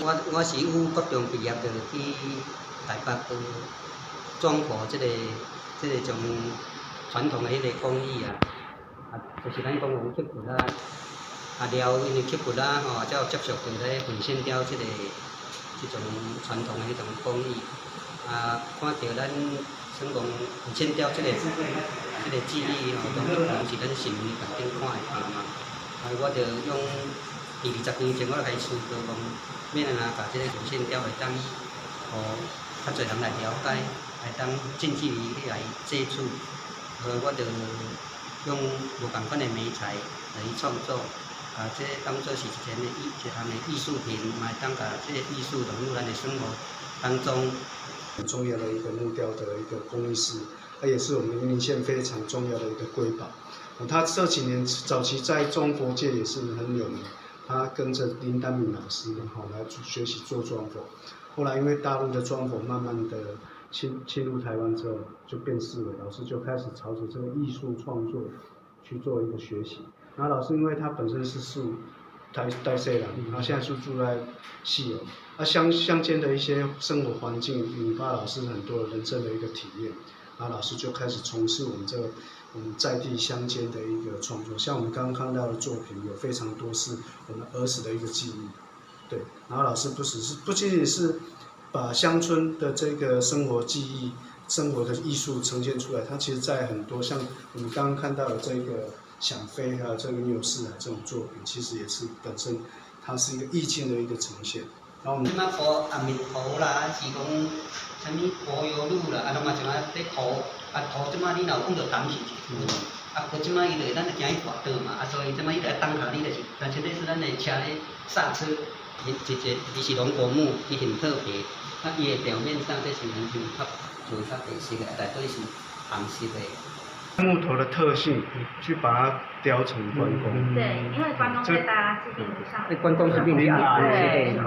我是有高中毕业就去台北转播即个从传统的迄个工艺就是咱讲有刻骨了因为刻骨吼，才有接触到咧混线雕即种传统的迄种工艺看到咱算讲混线雕即个技艺吼，当然是咱新闻内顶看会到嘛。我就用20年前我就开始思考讲，免安甲即个混线雕会当，互较侪人来了解，会当近距离来接触，我就用无共款的媒材来创作，这当作是一项的艺术品，嘛会当甲这个艺术融入咱的生活当中。很重要的一个木雕的一个工艺师，它也是我们云林县非常重要的一个瑰宝。他这几年早期在中国界也是很有名，他跟着林丹敏老师来学习做装佛。后来因为大陆的装佛慢慢的侵入台湾之后，就变式了，老师就开始朝着这个艺术创作去做一个学习。然后老师因为他本身是台西人，然后现在是住在西游，乡间的一些生活环境引发老师很多人生的一个体验，然后老师就开始从事我们在地乡间的一个创作，像我们刚刚看到的作品有非常多是我们儿时的一个记忆，对，然后老师不仅仅是把乡村的这个生活记忆、生活的艺术呈现出来，它其实在很多像我们刚刚看到的这个想飞还有这个女友四海这种作品，其实也是本身它是一个意境的一个呈现。然后我们即摆涂面涂啦，是讲啥物柏油路啦，拢嘛像咧涂涂即摆你若有讲到淡是佮即摆伊就咱就行去跋倒嘛，所以即摆伊就当下你就是，但是是咱的车咧刹车，伊是龙果木，伊很特别，伊的表面上这是完全较白色的，内底是红色的。木头的特性去把它雕成关公。对，因为关公在大家制定上。关公是并不暗对。